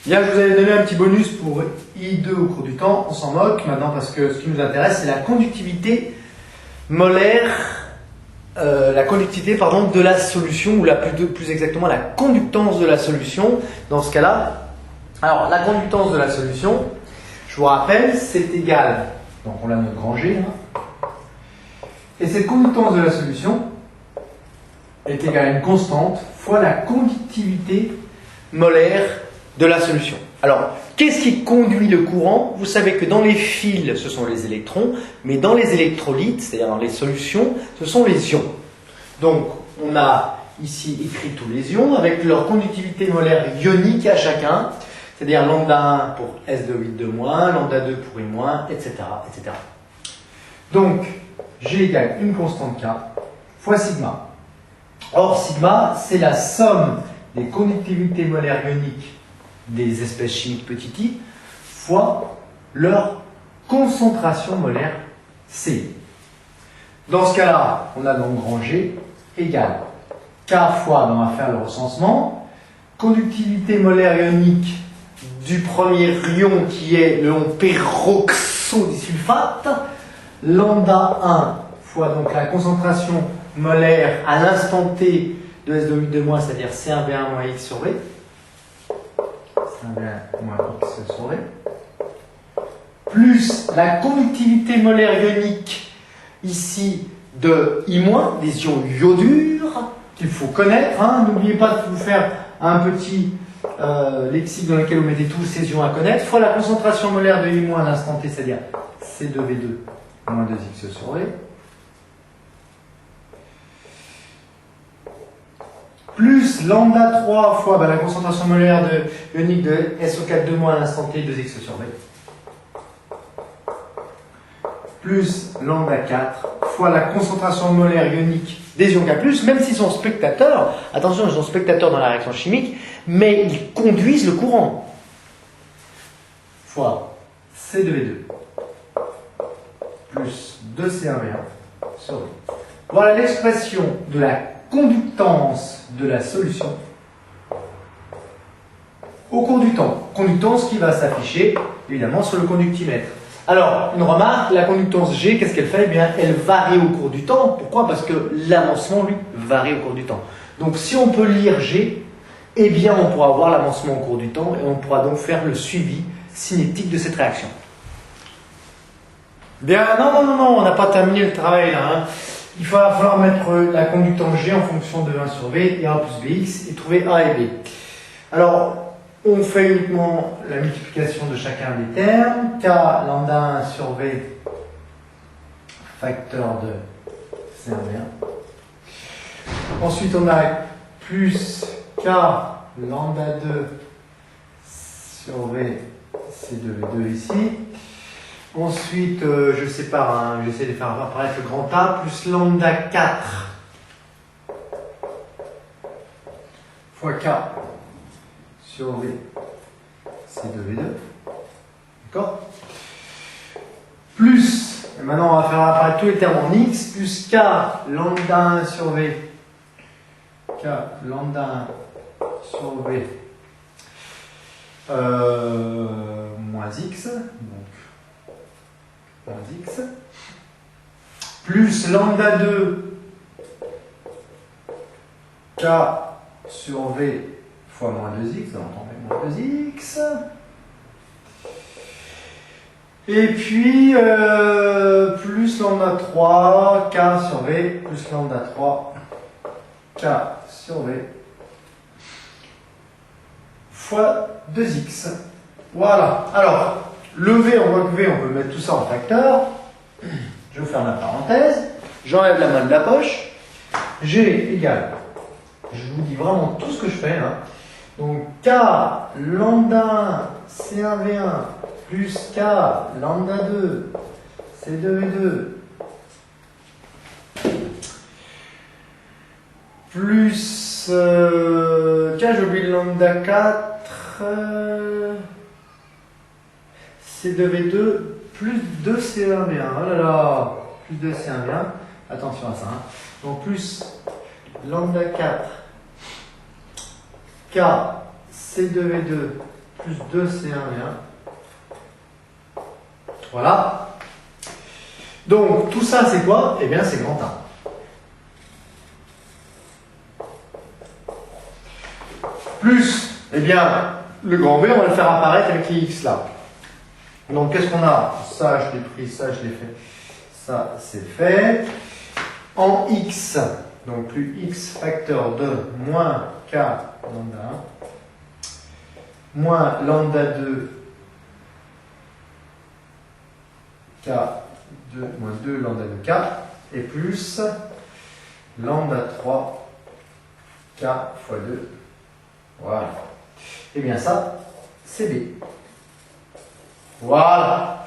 Bien, je vous avais donné un petit bonus pour I2 au cours du temps. On s'en moque maintenant parce que ce qui nous intéresse, c'est la conductivité molaire, de la solution, ou plus exactement la conductance de la solution. Dans ce cas-là, alors la conductance de la solution, je vous rappelle, c'est égal, donc on l'a notre grand G, hein, et cette conductance de la solution est égale à une constante fois la conductivité molaire de la solution. Alors, qu'est-ce qui conduit le courant? Vous savez que dans les fils, ce sont les électrons, mais dans les électrolytes, c'est-à-dire dans les solutions, ce sont les ions. Donc, on a ici écrit tous les ions avec leur conductivité molaire ionique à chacun, c'est-à-dire lambda 1 pour S de 8 de moins, lambda 2 pour I moins, etc., etc. Donc, G égale une constante K fois sigma. Or, sigma, c'est la somme des conductivités molaires ioniques des espèces chimiques petit i fois leur concentration molaire C. Dans ce cas-là, on a donc grand G égale K fois, on va faire le recensement, conductivité molaire ionique du premier ion qui est le ion peroxodisulfate, lambda 1 fois donc la concentration molaire à l'instant T de S de 8 de moins, c'est-à-dire C1V1 moins X sur V. C1V1 moins X sur V. Plus la conductivité molaire ionique ici de I-, des ions iodures, qu'il faut connaître. Hein. N'oubliez pas de vous faire un petit lexique dans lequel vous mettez tous ces ions à connaître, fois la concentration molaire de I- à l'instant T, c'est-à-dire C2V2 moins 2X sur V. Plus lambda 3 fois la concentration molaire ionique de SO4 de moins à l'instant T, 2X sur V. Plus lambda 4 fois la concentration molaire ionique des ions K+, même s'ils sont spectateurs, attention, ils sont spectateurs dans la réaction chimique, mais ils conduisent le courant. Fois C2V2 plus 2C1V1 sur V. Voilà l'expression de la conductance de la solution au cours du temps. Conductance qui va s'afficher évidemment sur le conductimètre. Alors, une remarque, la conductance G, qu'est-ce qu'elle fait? Eh bien, elle varie au cours du temps. Pourquoi? Parce que l'avancement, lui, varie au cours du temps. Donc, si on peut lire G, eh bien, on pourra voir l'avancement au cours du temps et on pourra donc faire le suivi cinétique de cette réaction. Bien, non, on n'a pas terminé le travail là. Hein. Il va falloir mettre la conductance G en fonction de 1 sur V et A plus Bx et trouver A et B. Alors, on fait uniquement la multiplication de chacun des termes. K lambda 1 sur V facteur de C1V1. Ensuite, on a plus K lambda 2 sur V C2V2 ici. Ensuite, je sépare, hein, j'essaie de faire apparaître le grand A, plus lambda 4 fois K sur V C2V2. D'accord? Plus, et maintenant on va faire apparaître tous les termes en X, plus K lambda 1 sur V, K lambda 1 sur V moins X, donc moins X, plus lambda 2 K sur V fois moins 2X, donc on met moins 2X. Et puis, plus lambda 3, K sur V, plus lambda 3, K sur V, fois 2X. Voilà. Alors, le V, on voit que V, on peut mettre tout ça en facteur. Je ferme la parenthèse. J'enlève la main de la poche. G égale, je vous dis vraiment tout ce que je fais. Hein. Donc, K lambda 1 C1V1 plus K lambda 2 C2V2 plus K, j'ai oublié le lambda 4 C2V2 plus 2C1V1. Oh là là, plus 2C1V1. Attention à ça. Hein. Donc plus lambda 4 K C2V2 plus 2C1V1. Voilà. Donc, tout ça, c'est quoi? Eh bien, c'est grand A. Plus, eh bien, le grand B, on va le faire apparaître avec les X là. Donc, qu'est-ce qu'on a? Ça, je l'ai pris, ça, je l'ai fait. Ça, c'est fait. En X, donc plus X facteur de moins K lambda 1, moins lambda 2 K2 moins 2 lambda 2K, et plus lambda 3 K fois 2. Voilà. Et bien ça, c'est B. Voilà.